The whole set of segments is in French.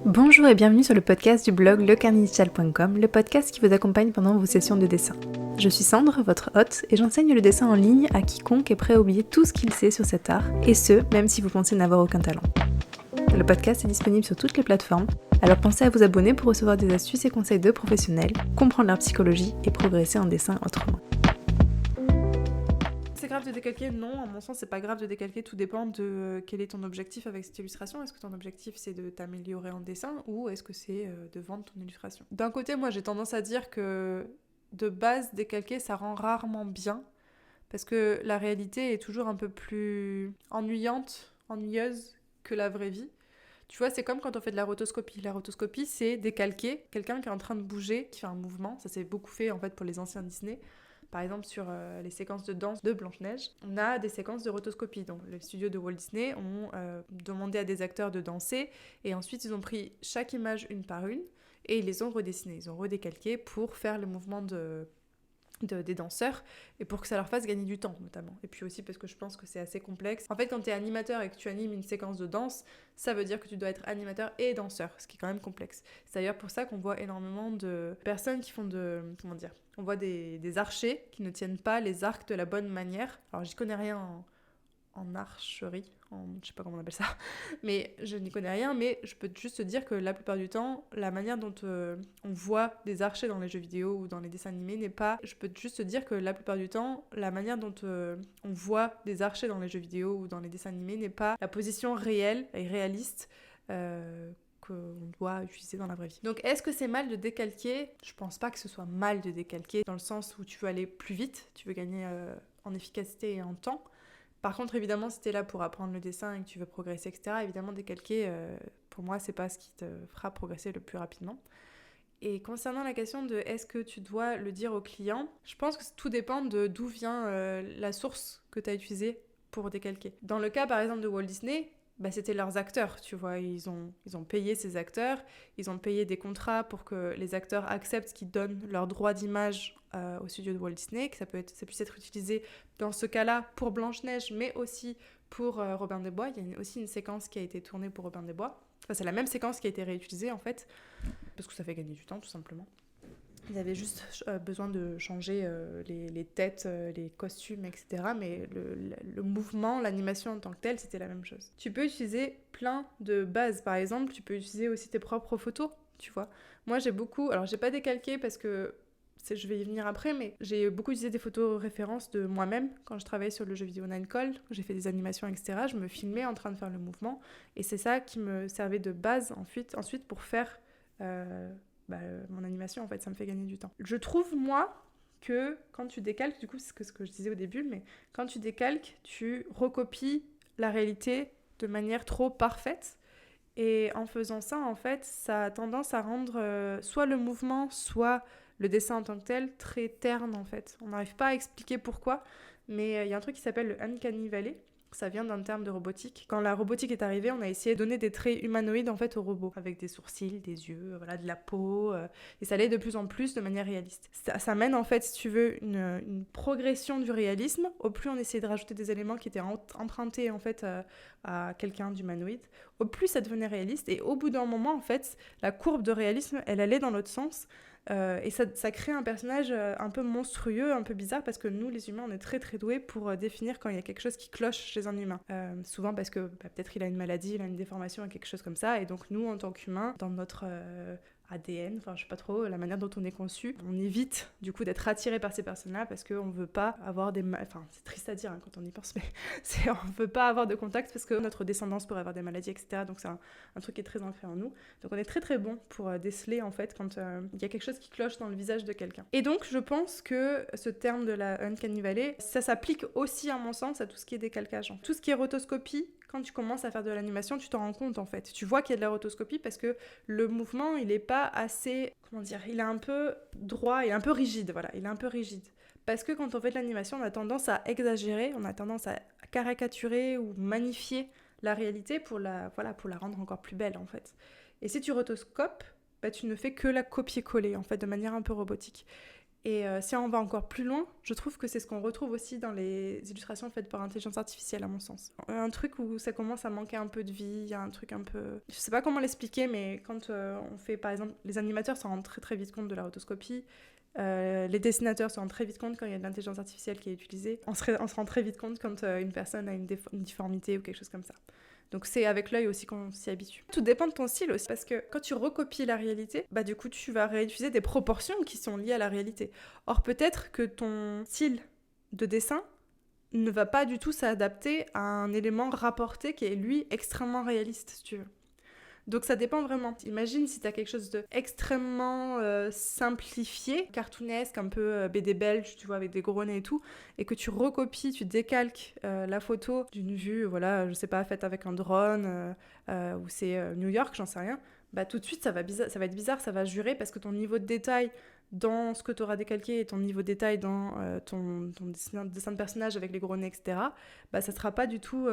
Bonjour et bienvenue sur le podcast du blog lecarnitial.com, le podcast qui vous accompagne pendant vos sessions de dessin. Je suis Sandre, votre hôte, et j'enseigne le dessin en ligne à quiconque est prêt à oublier tout ce qu'il sait sur cet art, et ce, même si vous pensez n'avoir aucun talent. Le podcast est disponible sur toutes les plateformes, alors pensez à vous abonner pour recevoir des astuces et conseils de professionnels, comprendre leur psychologie et progresser en dessin autrement. C'est grave de décalquer? Non, à mon sens, c'est pas grave de décalquer, tout dépend de quel est ton objectif avec cette illustration. Est-ce que ton objectif c'est de t'améliorer en dessin ou est-ce que c'est de vendre ton illustration? D'un côté, moi j'ai tendance à dire que de base, décalquer ça rend rarement bien parce que la réalité est toujours un peu plus ennuyeuse que la vraie vie. Tu vois, c'est comme quand on fait de la rotoscopie. La rotoscopie, c'est décalquer quelqu'un qui est en train de bouger, qui fait un mouvement. Ça s'est beaucoup fait en fait pour les anciens Disney. Par exemple, sur les séquences de danse de Blanche-Neige, on a des séquences de rotoscopie. Donc, les studios de Walt Disney ont demandé à des acteurs de danser et ensuite, ils ont pris chaque image une par une et ils les ont redessinées. Ils ont redécalqué pour faire le mouvement des danseurs et pour que ça leur fasse gagner du temps notamment. Et puis aussi parce que je pense que c'est assez complexe. En fait, quand tu es animateur et que tu animes une séquence de danse, ça veut dire que tu dois être animateur et danseur, ce qui est quand même complexe. C'est d'ailleurs pour ça qu'on voit énormément de personnes qui font on voit des archers qui ne tiennent pas les arcs de la bonne manière. Alors j'y connais rien en archerie, je sais pas comment on appelle ça, mais je n'y connais rien, mais je peux juste te dire que la plupart du temps, la manière dont on voit des archers dans les jeux vidéo ou dans les dessins animés n'est pas... Je peux juste te dire que la plupart du temps, la manière dont on voit des archers dans les jeux vidéo ou dans les dessins animés n'est pas la position réelle et réaliste qu'on doit utiliser dans la vraie vie. Donc est-ce que c'est mal de décalquer? Je pense pas que ce soit mal de décalquer dans le sens où tu veux aller plus vite, tu veux gagner en efficacité et en temps. Par contre, évidemment, si t'es là pour apprendre le dessin et que tu veux progresser, etc., évidemment, décalquer, pour moi, c'est pas ce qui te fera progresser le plus rapidement. Et concernant la question de est-ce que tu dois le dire au client, je pense que tout dépend de d'où vient la source que tu as utilisée pour décalquer. Dans le cas, par exemple, de Walt Disney, c'était leurs acteurs, tu vois, ils ont payé ces acteurs, ils ont payé des contrats pour que les acteurs acceptent qu'ils donnent leur droit d'image au studio de Walt Disney, que ça puisse être utilisé dans ce cas-là pour Blanche-Neige, mais aussi pour Robin des Bois. Il y a aussi une séquence qui a été tournée pour Robin des Bois. Enfin, c'est la même séquence qui a été réutilisée en fait, parce que ça fait gagner du temps tout simplement. Ils avaient juste besoin de changer les têtes, les costumes, etc. Mais le mouvement, l'animation en tant que telle, c'était la même chose. Tu peux utiliser plein de bases. Par exemple, tu peux utiliser aussi tes propres photos, tu vois. Moi, j'ai beaucoup... Alors, j'ai pas décalqué parce que... je vais y venir après, mais j'ai beaucoup utilisé des photos références de moi-même quand je travaillais sur le jeu vidéo Nine Call. J'ai fait des animations, etc. Je me filmais en train de faire le mouvement. Et c'est ça qui me servait de base ensuite pour faire... mon animation, en fait, ça me fait gagner du temps. Je trouve, moi, que quand tu décalques, du coup, c'est ce que je disais au début, mais quand tu décalques, tu recopies la réalité de manière trop parfaite. Et en faisant ça, en fait, ça a tendance à rendre soit le mouvement, soit le dessin en tant que tel très terne, en fait. On n'arrive pas à expliquer pourquoi, mais il y a un truc qui s'appelle le Uncanny Valley. Ça vient d'un terme de robotique. Quand la robotique est arrivée, on a essayé de donner des traits humanoïdes en fait aux robots, avec des sourcils, des yeux, voilà, de la peau, et ça allait de plus en plus de manière réaliste. Ça mène en fait, si tu veux, une progression du réalisme. Au plus on essayait de rajouter des éléments qui étaient empruntés en fait à quelqu'un d'humanoïde, au plus ça devenait réaliste. Et au bout d'un moment, en fait, la courbe de réalisme, elle allait dans l'autre sens. Et ça crée un personnage un peu monstrueux, un peu bizarre, parce que nous, les humains, on est très très doués pour définir quand il y a quelque chose qui cloche chez un humain. Souvent parce que peut-être il a une maladie, il a une déformation, quelque chose comme ça, et donc nous, en tant qu'humains, dans notre ADN, enfin je sais pas trop, la manière dont on est conçu, on évite du coup d'être attiré par ces personnes-là parce qu'on veut pas avoir enfin c'est triste à dire hein, quand on y pense, mais on veut pas avoir de contact parce que notre descendance pourrait avoir des maladies, etc. Donc c'est un truc qui est très ancré en nous. Donc on est très très bon pour déceler en fait quand il y a quelque chose qui cloche dans le visage de quelqu'un. Et donc je pense que ce terme de la Uncanny Valley, ça s'applique aussi à mon sens à tout ce qui est décalcage. Tout ce qui est rotoscopie, quand tu commences à faire de l'animation, tu t'en rends compte en fait. Tu vois qu'il y a de la rotoscopie parce que le mouvement, il est pas assez, il est un peu droit, il est un peu rigide, voilà, il est un peu rigide. Parce que quand on fait de l'animation, on a tendance à exagérer, on a tendance à caricaturer ou magnifier la réalité pour la rendre encore plus belle en fait. Et si tu rotoscopes, tu ne fais que la copier-coller en fait de manière un peu robotique. Et si on va encore plus loin, je trouve que c'est ce qu'on retrouve aussi dans les illustrations faites par intelligence artificielle, à mon sens. Un truc où ça commence à manquer un peu de vie, il y a un truc un peu... Je sais pas comment l'expliquer, mais quand on fait, par exemple, les animateurs s'en rendent très très vite compte de la rotoscopie, les dessinateurs se rendent très vite compte quand il y a de l'intelligence artificielle qui est utilisée, on se rend très vite compte quand une personne a une difformité ou quelque chose comme ça. Donc c'est avec l'œil aussi qu'on s'y habitue. Tout dépend de ton style aussi, parce que quand tu recopies la réalité, bah du coup tu vas réutiliser des proportions qui sont liées à la réalité. Or peut-être que ton style de dessin ne va pas du tout s'adapter à un élément rapporté qui est lui extrêmement réaliste, si tu veux. Donc ça dépend vraiment. Imagine si t'as quelque chose de extrêmement simplifié, cartoonesque, un peu BD belge, tu vois, avec des gros nez et tout, et que tu recopies, tu décalques la photo d'une vue, voilà, je sais pas, faite avec un drone, ou c'est New York, j'en sais rien, bah tout de suite ça va être bizarre, ça va jurer, parce que ton niveau de détail dans ce que tu auras décalqué et ton niveau de détail dans ton dessin de personnage avec les gros nez, etc., bah ça sera pas du tout...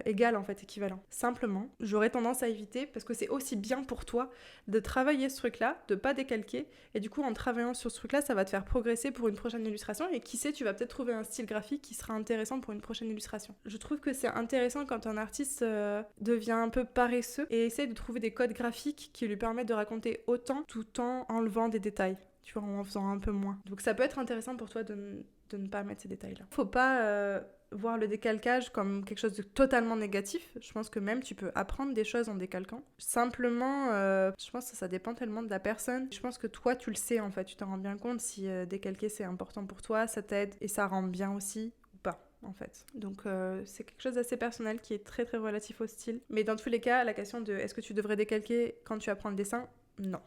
égal en fait, équivalent. Simplement, j'aurais tendance à éviter parce que c'est aussi bien pour toi de travailler ce truc-là, de pas décalquer, et du coup en travaillant sur ce truc-là, ça va te faire progresser pour une prochaine illustration, et qui sait, tu vas peut-être trouver un style graphique qui sera intéressant pour une prochaine illustration. Je trouve que c'est intéressant quand un artiste devient un peu paresseux et essaie de trouver des codes graphiques qui lui permettent de raconter autant tout en enlevant des détails, tu vois, en faisant un peu moins. Donc ça peut être intéressant pour toi de ne pas mettre ces détails-là. Faut pas voir le décalcage comme quelque chose de totalement négatif. Je pense que même tu peux apprendre des choses en décalquant. Simplement, je pense que ça dépend tellement de la personne. Je pense que toi, tu le sais en fait, tu t'en rends bien compte si décalquer c'est important pour toi, ça t'aide et ça rend bien aussi ou pas en fait. Donc c'est quelque chose d'assez personnel qui est très très relatif au style. Mais dans tous les cas, la question de est-ce que tu devrais décalquer quand tu apprends le dessin, non.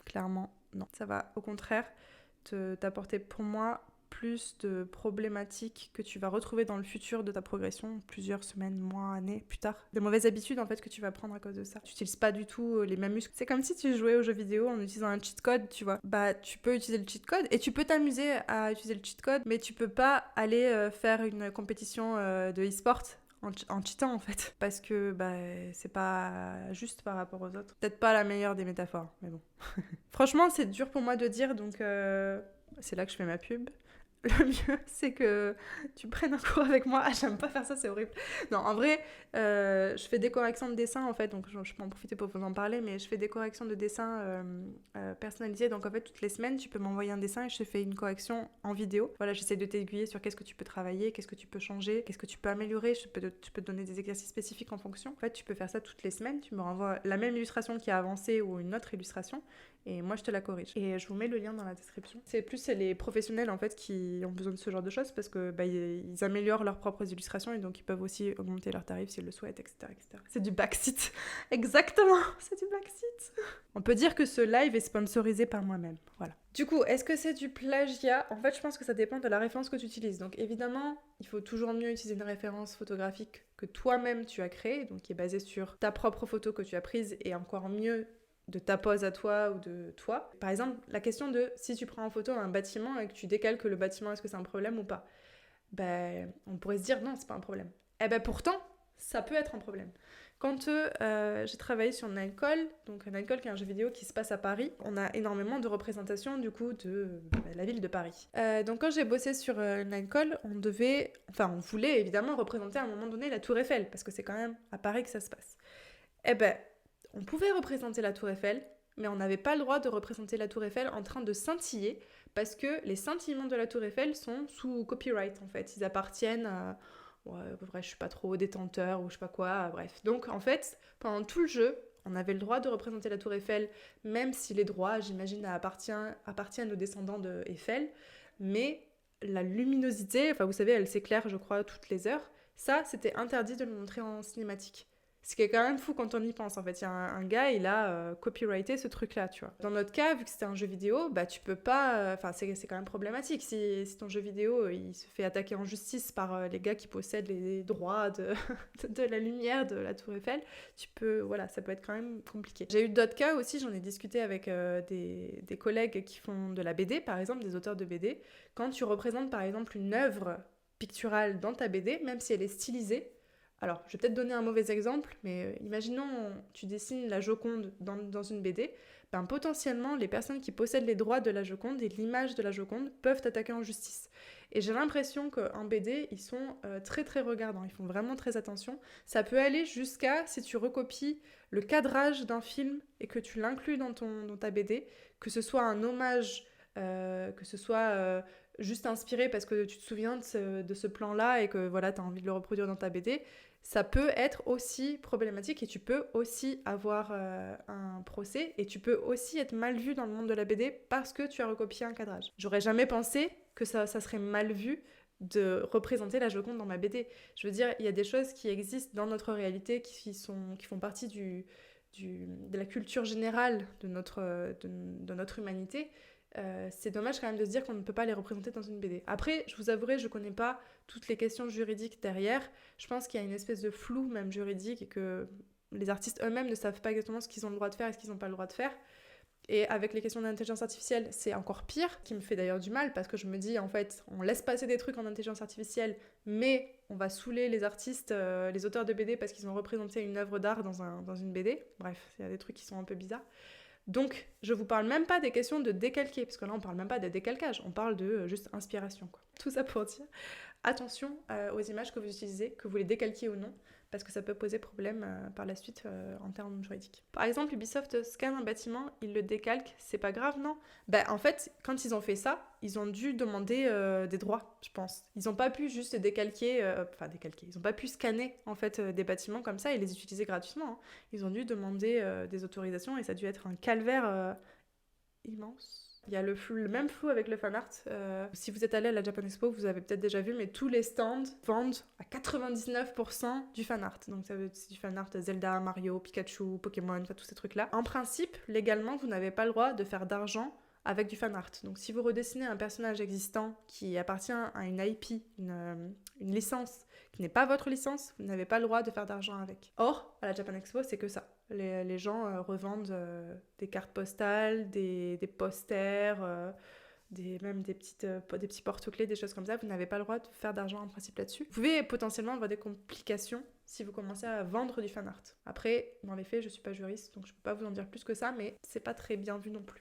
Clairement, non. Ça va au contraire t'apporter pour moi plus de problématiques que tu vas retrouver dans le futur de ta progression, plusieurs semaines, mois, années plus tard. Des mauvaises habitudes en fait que tu vas prendre à cause de ça. Tu n'utilises pas du tout les mêmes muscles. C'est comme si tu jouais aux jeux vidéo en utilisant un cheat code, tu vois. Bah tu peux utiliser le cheat code et tu peux t'amuser à utiliser le cheat code, mais tu peux pas aller faire une compétition de e-sport en cheatant en fait, parce que bah c'est pas juste par rapport aux autres. Peut-être pas la meilleure des métaphores, mais bon. Franchement c'est dur pour moi de dire, donc c'est là que je fais ma pub. Le mieux, c'est que tu prennes un cours avec moi. Ah, j'aime pas faire ça, c'est horrible. Non, en vrai, je fais des corrections de dessin, en fait, donc je peux en profiter pour vous en parler, mais je fais des corrections de dessin personnalisées. Donc, en fait, toutes les semaines, tu peux m'envoyer un dessin et je te fais une correction en vidéo. Voilà, j'essaie de t'aiguiller sur qu'est-ce que tu peux travailler, qu'est-ce que tu peux changer, qu'est-ce que tu peux améliorer. Je peux te donner des exercices spécifiques en fonction. En fait, tu peux faire ça toutes les semaines. Tu me renvoies la même illustration qui a avancé ou une autre illustration. Et moi, je te la corrige. Et je vous mets le lien dans la description. C'est les professionnels, en fait, qui ont besoin de ce genre de choses parce que ils améliorent leurs propres illustrations et donc ils peuvent aussi augmenter leurs tarifs s'ils le souhaitent, etc. etc. C'est du backseat. Exactement, c'est du backseat. On peut dire que ce live est sponsorisé par moi-même. Voilà. Du coup, est-ce que c'est du plagiat ? En fait, je pense que ça dépend de la référence que tu utilises. Donc évidemment, il faut toujours mieux utiliser une référence photographique que toi-même tu as créée, donc qui est basée sur ta propre photo que tu as prise, et encore mieux de ta pose à toi ou de toi. Par exemple, la question de si tu prends en photo un bâtiment et que tu décalques le bâtiment, est-ce que c'est un problème ou pas ? Ben, on pourrait se dire non, c'est pas un problème. Eh ben pourtant, ça peut être un problème. Quand j'ai travaillé sur Nightcall, donc Nightcall qui est un jeu vidéo qui se passe à Paris, on a énormément de représentations du coup de la ville de Paris. Donc quand j'ai bossé sur Nightcall, on voulait évidemment représenter à un moment donné la Tour Eiffel, parce que c'est quand même à Paris que ça se passe. Eh ben, on pouvait représenter la Tour Eiffel, mais on n'avait pas le droit de représenter la Tour Eiffel en train de scintiller, parce que les scintillements de la Tour Eiffel sont sous copyright en fait. Ils appartiennent à... Ouais, bref, je suis pas trop détenteur ou je sais pas quoi, bref. Donc en fait, pendant tout le jeu, on avait le droit de représenter la Tour Eiffel, même si les droits, j'imagine, appartiennent aux descendants de Eiffel, mais la luminosité, enfin vous savez, elle s'éclaire, je crois, toutes les heures, ça, c'était interdit de le montrer en cinématique. Ce qui est quand même fou quand on y pense, en fait. Il y a un gars, il a copyrighté ce truc-là, tu vois. Dans notre cas, vu que c'était un jeu vidéo, bah tu peux pas... Enfin, c'est quand même problématique. Si ton jeu vidéo, il se fait attaquer en justice par les gars qui possèdent les droits de la lumière de la Tour Eiffel, voilà, ça peut être quand même compliqué. J'ai eu d'autres cas aussi, j'en ai discuté avec des collègues qui font de la BD, par exemple, des auteurs de BD. Quand tu représentes, par exemple, une œuvre picturale dans ta BD, même si elle est stylisée, Alors, je vais peut-être donner un mauvais exemple, mais imaginons tu dessines la Joconde dans une BD, ben potentiellement les personnes qui possèdent les droits de la Joconde et l'image de la Joconde peuvent t'attaquer en justice. Et j'ai l'impression qu'en BD, ils sont très très regardants, ils font vraiment très attention. Ça peut aller jusqu'à, si tu recopies le cadrage d'un film et que tu l'inclus dans ta BD, que ce soit un hommage, que ce soit juste inspiré parce que tu te souviens de ce plan-là et que voilà, tu as envie de le reproduire dans ta BD, ça peut être aussi problématique et tu peux aussi avoir un procès et tu peux aussi être mal vu dans le monde de la BD parce que tu as recopié un cadrage. J'aurais jamais pensé que ça serait mal vu de représenter la Joconde dans ma BD. Je veux dire, il y a des choses qui existent dans notre réalité qui font partie de la culture générale de notre humanité. C'est dommage quand même de se dire qu'on ne peut pas les représenter dans une BD. Après, je vous avouerai, je connais pas toutes les questions juridiques derrière. Je pense qu'il y a une espèce de flou même juridique et que les artistes eux-mêmes ne savent pas exactement ce qu'ils ont le droit de faire et ce qu'ils n'ont pas le droit de faire. Et avec les questions d'intelligence artificielle, c'est encore pire, qui me fait d'ailleurs du mal parce que je me dis en fait, on laisse passer des trucs en intelligence artificielle, mais on va saouler les artistes, les auteurs de BD parce qu'ils ont représenté une œuvre d'art dans une BD. Bref, il y a des trucs qui sont un peu bizarres. Donc, je vous parle même pas des questions de décalquer, parce que là, on parle même pas de décalcage, on parle de juste inspiration, quoi. Tout ça pour dire, attention aux images que vous utilisez, que vous les décalquiez ou non, parce que ça peut poser problème par la suite en termes juridiques. Par exemple, Ubisoft scanne un bâtiment, il le décalque, c'est pas grave, non ? En fait, quand ils ont fait ça, ils ont dû demander des droits, je pense. Ils ont pas pu juste décalquer, ils ont pas pu scanner en fait des bâtiments comme ça et les utiliser gratuitement. Hein. Ils ont dû demander des autorisations et ça a dû être un calvaire immense. Il y a le même flou avec le fan art. Si vous êtes allé à la Japan Expo, vous avez peut-être déjà vu, mais tous les stands vendent à 99% du fan art. Donc c'est du fan art Zelda, Mario, Pikachu, Pokémon, enfin tous ces trucs-là. En principe, légalement, vous n'avez pas le droit de faire d'argent avec du fan art. Donc si vous redessinez un personnage existant qui appartient à une IP, une licence qui n'est pas votre licence, vous n'avez pas le droit de faire d'argent avec. Or, à la Japan Expo, c'est que ça. Les gens revendent des cartes postales, des posters, même des petits porte-clés, des choses comme ça. Vous n'avez pas le droit de faire d'argent en principe là-dessus. Vous pouvez potentiellement avoir des complications si vous commencez à vendre du fan art. Après, dans les faits, je suis pas juriste, donc je peux pas vous en dire plus que ça, mais c'est pas très bien vu non plus.